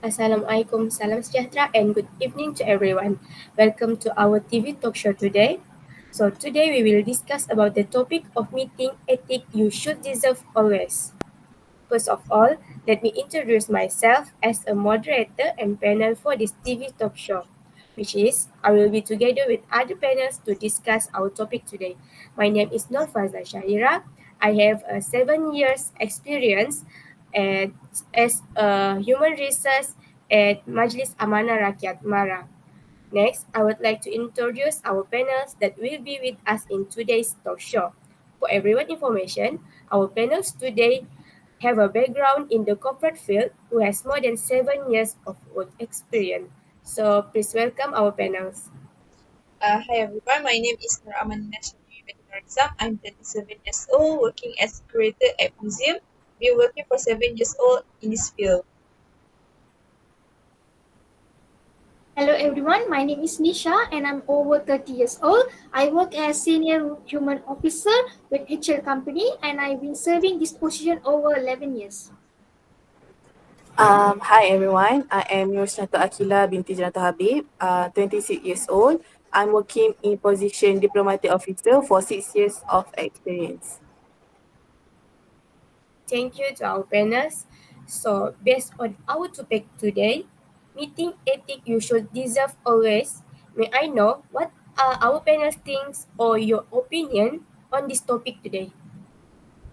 Assalamualaikum, salam sejahtera, and good evening to everyone. Welcome to our TV talk show today. So today we will discuss about the topic of meeting ethic you should deserve always. First of all, let me introduce myself as a moderator and panel for this TV talk show, which is I will be together with other panels to discuss our topic today. My name is Nur Fazla Shahira. I have a 7 years experience at, as a human resource at Majlis Amanah Rakyat Mara. Next, I would like to introduce our panels that will be with us in today's talk show. For everyone information, our panels today have a background in the corporate field who has more than 7 years of work experience. So please welcome our panels. Hi everyone, my name is Nur Amanina Shahri. I'm 37 years old, working as curator at museum. Been working for 7 years old in this field. Hello everyone, my name is Nisha and I'm over 30 years old. I work as senior human officer with HR company and I've been serving this position over 11 years. Hi everyone, I am Yusnata Akila binti Janata Habib, 26 years old. I'm working in position diplomatic officer for 6 years of experience. Thank you to our panels. So based on our topic today, meeting ethic you should deserve always. May I know what are our panels thinks or your opinion on this topic today?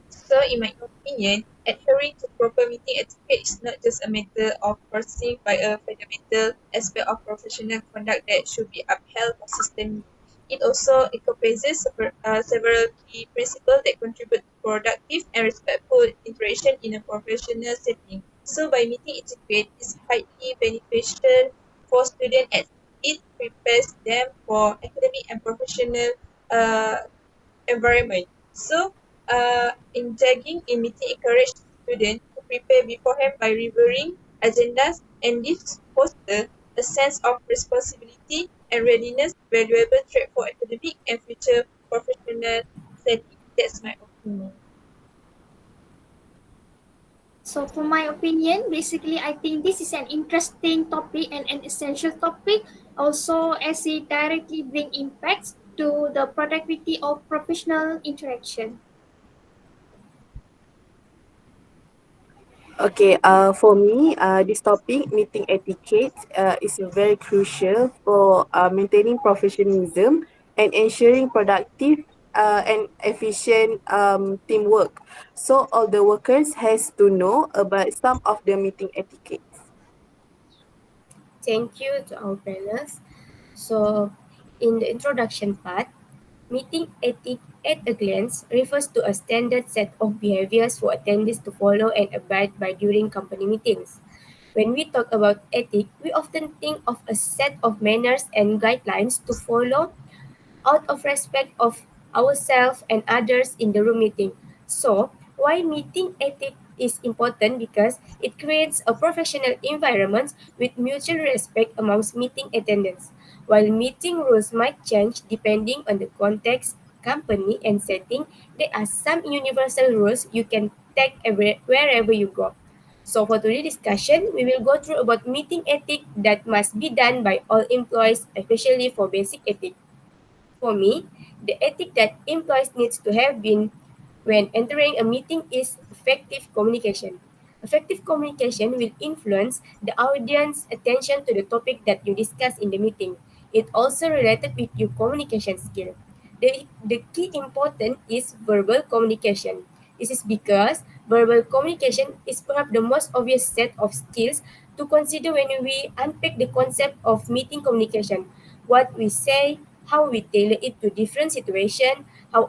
So, in my opinion, adhering to proper meeting etiquette is not just a matter of perceived by a fundamental aspect of professional conduct that should be upheld consistently. It also encompasses several key principles that contribute to productive and respectful interaction in a professional setting. So, by meeting etiquette is highly beneficial for students as it prepares them for academic and professional uh, environment. So, engaging in meeting encourage students to prepare beforehand by reviewing agendas, and this foster a sense of responsibility and readiness, valuable trait for academic and future professional setting. That's my opinion. So for my opinion, basically I think this is an interesting topic and an essential topic also as it directly bring impacts to the productivity of professional interaction. Okay, for me, this topic, meeting etiquette, is very crucial for maintaining professionalism and ensuring productive and efficient teamwork. So all the workers has to know about some of the meeting etiquette. Thank you to our panels. So, in the introduction part, meeting ethic at a glance refers to a standard set of behaviors for attendees to follow and abide by during company meetings. When we talk about ethic, we often think of a set of manners and guidelines to follow out of respect of ourselves and others in the room meeting. So, why meeting ethic is important because it creates a professional environment with mutual respect amongst meeting attendants. While meeting rules might change depending on the context, company, and setting, there are some universal rules you can take wherever you go. So for today's discussion, we will go through about meeting ethic that must be done by all employees, especially for basic ethic. For me, the ethic that employees needs to have been when entering a meeting is effective communication. Effective communication will influence the audience's attention to the topic that you discuss in the meeting. It also related with your communication skill. The key important is verbal communication. This is because verbal communication is perhaps the most obvious set of skills to consider when we unpack the concept of meeting communication. What we say, how we tailor it to different situations, how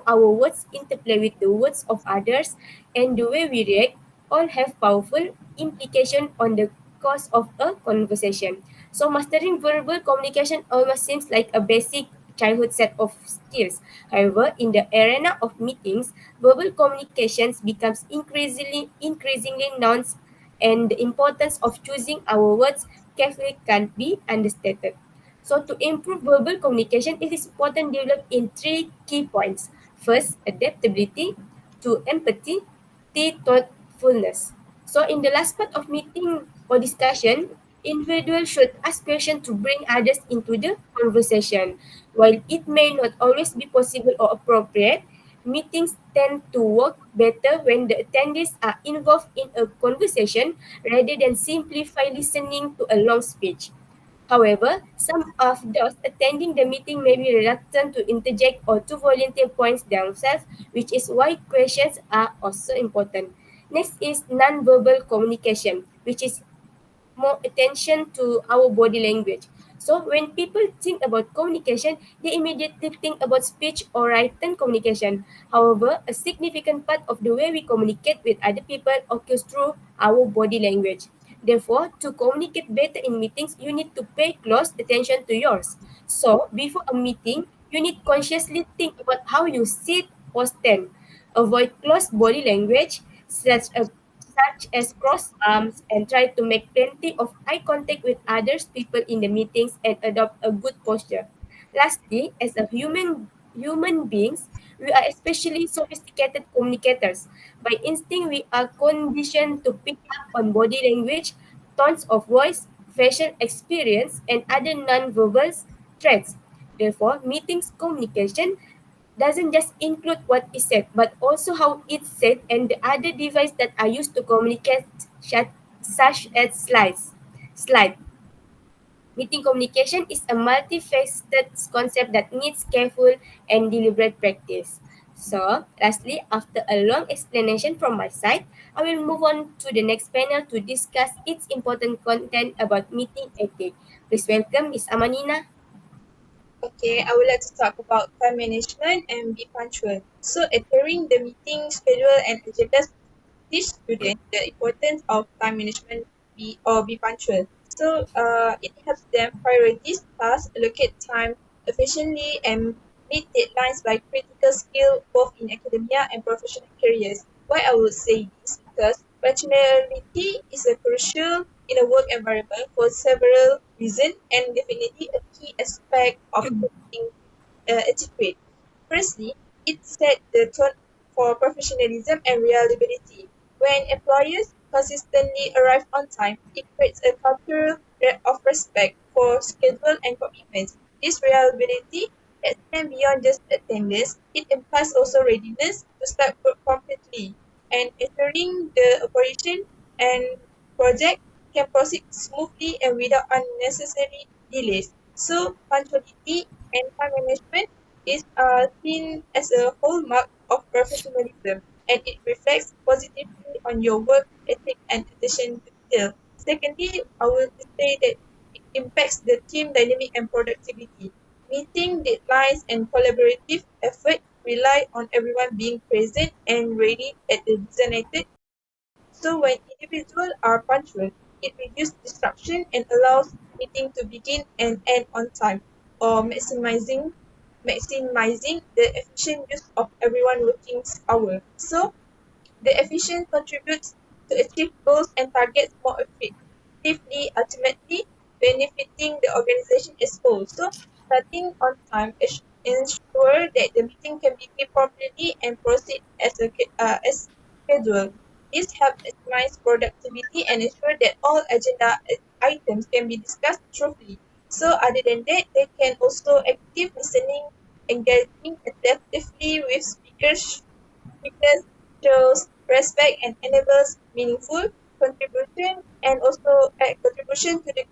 our words interplay with the words of others, and the way we react all have powerful implication on the course of a conversation. So mastering verbal communication almost seems like a basic childhood set of skills. However, in the arena of meetings, verbal communications becomes increasingly nuanced, and the importance of choosing our words carefully can't be understated. So to improve verbal communication, it is important to develop in three key points. First, adaptability. Two, empathy. Three, thoughtfulness. So in the last part of meeting, or discussion, individuals should ask questions to bring others into the conversation. While it may not always be possible or appropriate, meetings tend to work better when the attendees are involved in a conversation rather than simply listening to a long speech. However, some of those attending the meeting may be reluctant to interject or to volunteer points themselves, which is why questions are also important. Next is nonverbal communication, which is more attention to our body language. So when people think about communication, they immediately think about speech or written communication. However, a significant part of the way we communicate with other people occurs through our body language. Therefore, to communicate better in meetings, you need to pay close attention to yours. So, before a meeting, you need consciously think about how you sit or stand. Avoid close body language, such as crossed arms, and try to make plenty of eye contact with others people in the meetings and adopt a good posture. Lastly, as a human beings, we are especially sophisticated communicators. By instinct, we are conditioned to pick up on body language, tones of voice, facial experience, and other non-verbal traits. Therefore, meetings communication doesn't just include what is said, but also how it's said and the other devices that are used to communicate, such as slide. Meeting communication is a multifaceted concept that needs careful and deliberate practice. So, lastly, after a long explanation from my side, I will move on to the next panel to discuss its important content about meeting ethics. Please welcome Ms. Amanina. Okay, I would like to talk about time management and be punctual. So, adhering the meeting schedule and agendas teach students the importance of time management be punctual. So, it helps them prioritize tasks, allocate time efficiently, and meet deadlines by critical skill both in academia and professional careers. Why I would say this? Because punctuality is a crucial in a work environment for several reasons and definitely a key aspect of being etiquette. Firstly, it set the tone for professionalism and reliability. When employers consistently arrive on time, it creates a culture of respect for schedule and commitments. This reliability extends beyond just attendance. It implies also readiness to start work completely and ensuring the operation and project can proceed smoothly and without unnecessary delays. So punctuality and time management is seen as a hallmark of professionalism and it reflects positively on your work ethic and attention to detail. Secondly, I would say that it impacts the team dynamic and productivity. Meeting deadlines and collaborative effort rely on everyone being present and ready at the designated so when individuals are punctual, it reduces disruption and allows meeting to begin and end on time, or maximizing the efficient use of everyone working hour. So the efficient contributes to achieve goals and targets more effectively, ultimately benefiting the organization as whole. So starting on time ensure that the meeting can begin properly and proceed as scheduled. This helps maximize productivity and ensure that all agenda items can be discussed truthfully. So other than that, they can also active listening, engaging attentively with speakers because shows respect and enables meaningful contribution and also contribution to the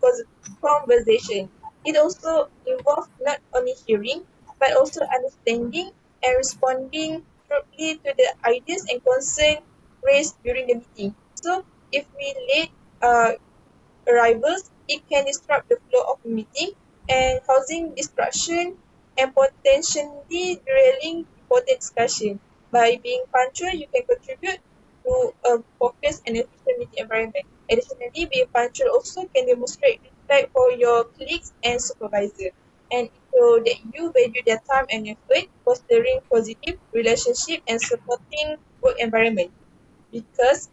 conversation. It also involves not only hearing but also understanding and responding truthfully to the ideas and concerns raised during the meeting. So if we late uh, arrivals, it can disrupt the flow of the meeting and causing distraction and potentially derailing important discussion. By being punctual, you can contribute to a focused and efficient meeting environment. Additionally, being punctual also can demonstrate respect for your colleagues and supervisor, and it shows that you value their time and effort, fostering positive relationship and supporting work environment because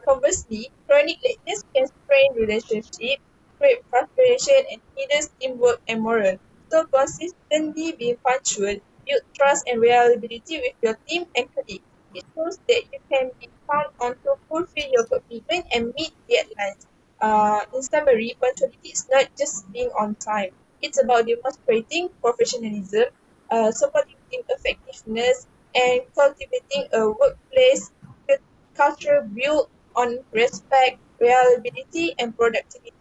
conversely, chronic lateness can strain relationship, create frustration, and hinder teamwork and morale. So consistently being punctual build trust and reliability with your team and colleagues. It shows that you can be count on to fulfill your commitment and meet deadlines. In summary, punctuality is not just being on time. It's about demonstrating professionalism, supporting team effectiveness, and cultivating a workplace culture built on respect, reliability, and productivity.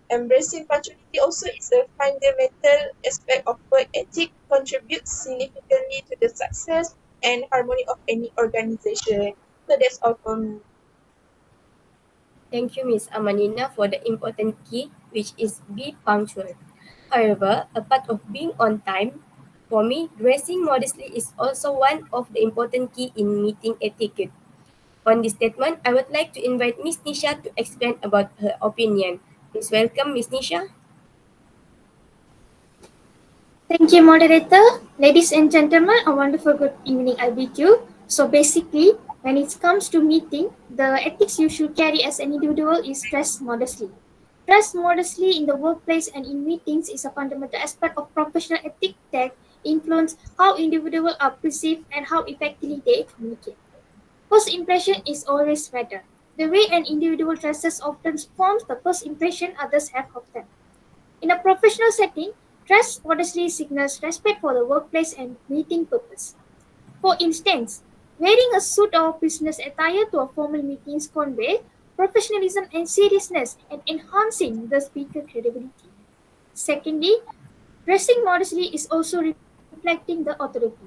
Embracing punctuality also is a fundamental aspect of work ethic, contributes significantly to the success and harmony of any organization. So that's all for me. Thank you, Ms. Amanina, for the important key, which is be punctual. However, a part of being on time, for me, dressing modestly is also one of the important key in meeting etiquette. On this statement, I would like to invite Ms. Nisha to explain about her opinion. Please welcome Ms. Nisha. Thank you, moderator. Ladies and gentlemen, a wonderful good evening I bid you. So basically, when it comes to meeting, the ethics you should carry as an individual is dress modestly. Dress modestly in the workplace and in meetings is a fundamental aspect of professional ethics that influence how individuals are perceived and how effectively they communicate. First impression is always better. The way an individual dresses often forms the first impression others have of them. In a professional setting, dress modestly signals respect for the workplace and meeting purpose. For instance, wearing a suit or business attire to a formal meeting convey professionalism and seriousness and enhancing the speaker credibility. Secondly, dressing modestly is also reflecting the authority.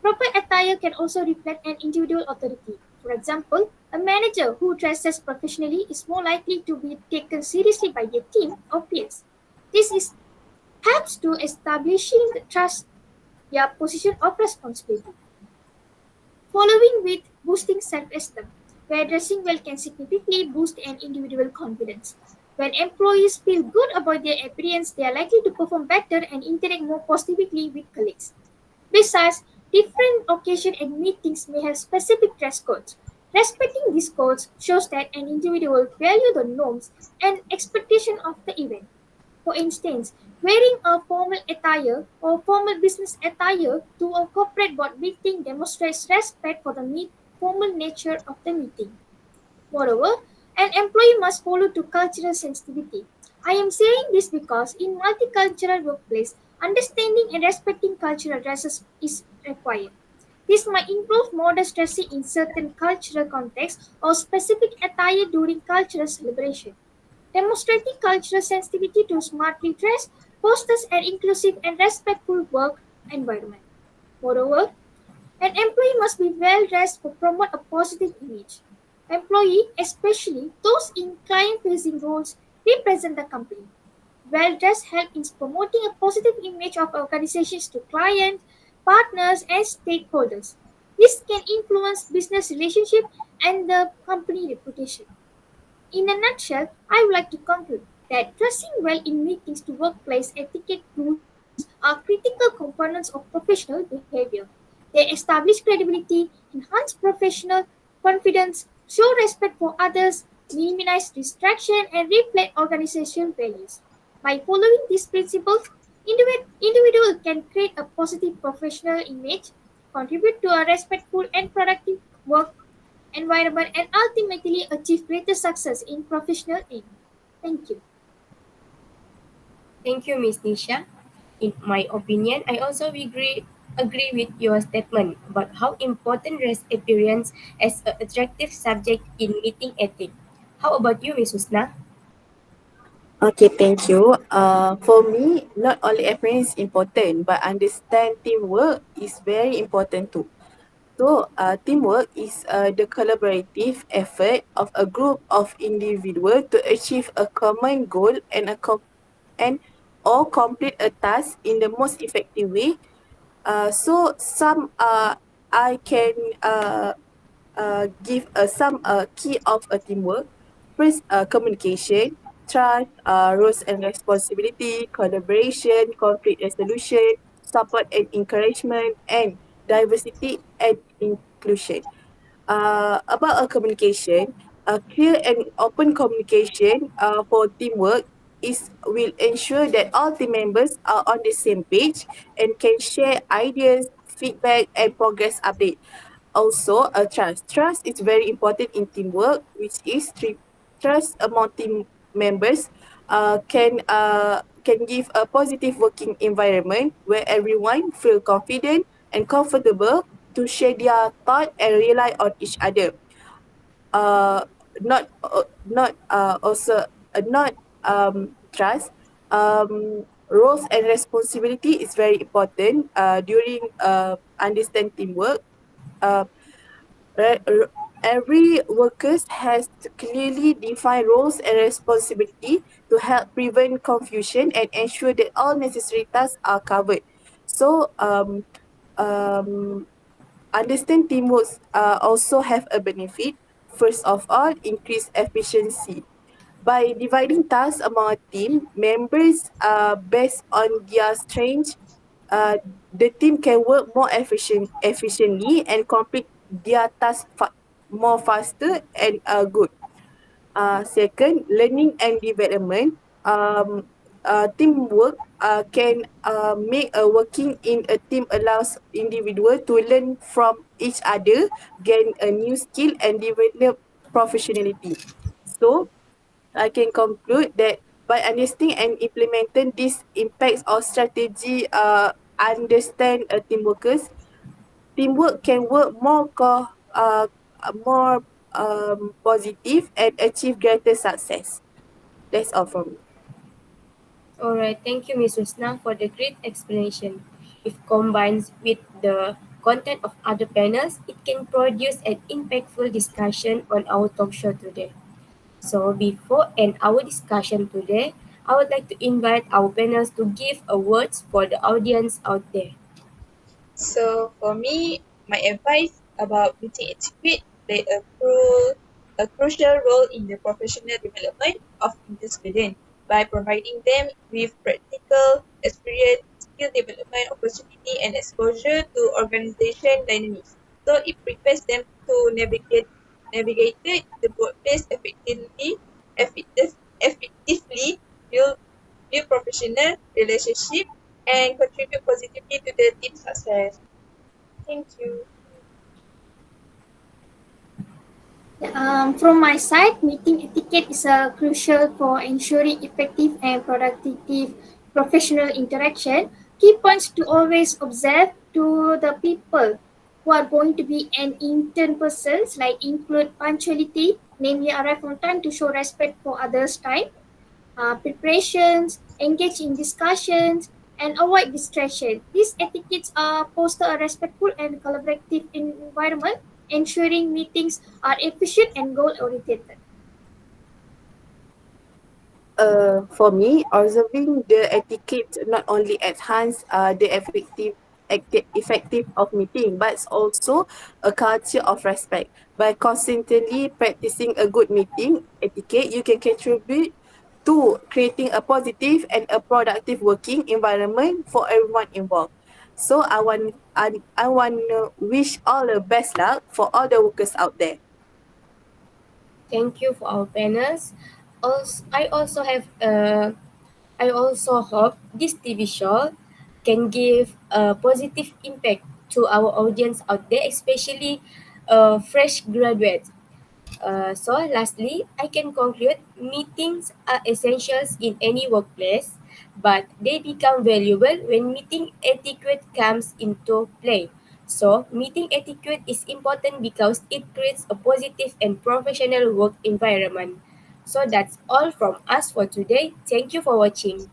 Proper attire can also reflect an individual authority. For example, a manager who dresses professionally is more likely to be taken seriously by their team or peers. This is helps to establishing the trust their position of responsibility. Following with boosting self-esteem, where dressing well can significantly boost an individual confidence. When employees feel good about their appearance, they are likely to perform better and interact more positively with colleagues. Besides, different occasions and meetings may have specific dress codes. Respecting these codes shows that an individual values the norms and expectation of the event. For instance, wearing a formal attire or formal business attire to a corporate board meeting demonstrates respect for the formal nature of the meeting. Moreover, an employee must follow to cultural sensitivity. I am saying this because in multicultural workplace, understanding and respecting cultural dresses is required. This might involve modest dressing in certain cultural contexts or specific attire during cultural celebration. Demonstrating cultural sensitivity to smartly dress fosters an inclusive and respectful work environment. Moreover, an employee must be well dressed to promote a positive image. Employees, especially those in client facing roles, represent the company. Well dressed help in promoting a positive image of organizations to clients, partners, and stakeholders. This can influence business relationship and the company reputation. In a nutshell, I would like to conclude that dressing well in meetings to workplace etiquette rules are critical components of professional behavior. They establish credibility, enhance professional confidence, show respect for others, minimize distraction, and reflect organizational values. By following these principles, individual can create a positive professional image, contribute to a respectful and productive work environment, and ultimately achieve greater success in professional aim. Thank you. Thank you, Ms. Nisha. In my opinion, I also agree with your statement about how important dress appearance as an attractive subject in meeting ethics. How about you, Ms. Husna? Okay, thank you. For me, not only appearance is important, but understand teamwork is very important too. So, teamwork is the collaborative effort of a group of individuals to achieve a common goal and and or complete a task in the most effective way. So some I can give some key of a teamwork. First, communication, trust, roles and responsibility, collaboration, conflict resolution, support and encouragement, and diversity and inclusion. About communication, clear and open communication for teamwork is will ensure that all team members are on the same page and can share ideas, feedback, and progress update. Also, trust. Trust is very important in teamwork, which is trust among team members can give a positive working environment where everyone feel confident and comfortable to share their thought and rely on each other. Uh, not also not trust. Roles and responsibility is very important during understand teamwork. Uh, every workers has to clearly define roles and responsibility to help prevent confusion and ensure that all necessary tasks are covered. So um, understand teamwork also have a benefit. First of all, increase efficiency. By dividing tasks among a team, members based on their strengths, uh, the team can work more efficiently and complete their task more faster and good. Second, learning and development. Teamwork can make a working in a team allows individual to learn from each other, gain a new skill and develop professionality. So I can conclude that by understanding and implementing these impacts of strategy, understand team workers, teamwork can work more positive and achieve greater success. That's all from me. Alright, thank you, Ms. Husna, for the great explanation. If combined with the content of other panels, it can produce an impactful discussion on our talk show today. So, before end our discussion today, I would like to invite our panels to give a words for the audience out there. So for me, my advice about meeting etiquette play a crucial role in the professional development of Indian students by providing them with practical experience, skill development opportunity, and exposure to organization dynamics. So it prepares them to navigate the workplace effectively, build, build professional relationship, and contribute positively to the team success. Thank you. From my side, meeting etiquette is crucial for ensuring effective and productive professional interaction. Key points to always observe to the people who are going to be an intern persons like include punctuality, namely arrive on time to show respect for others' time, preparations, engage in discussions, and avoid distraction. These etiquettes foster a respectful and collaborative environment, ensuring meetings are efficient and goal oriented. For me, observing the etiquette not only enhance the effective of meeting, but it's also a culture of respect. By constantly practicing a good meeting etiquette, you can contribute to creating a positive and a productive working environment for everyone involved. So I want to wish all the best luck for all the workers out there. Thank you for our panels. Also, I also hope this TV show can give a positive impact to our audience out there, especially fresh graduates. So lastly, I can conclude meetings are essentials in any workplace, but they become valuable when meeting etiquette comes into play. So meeting etiquette is important because it creates a positive and professional work environment. So that's all from us for today. Thank you for watching.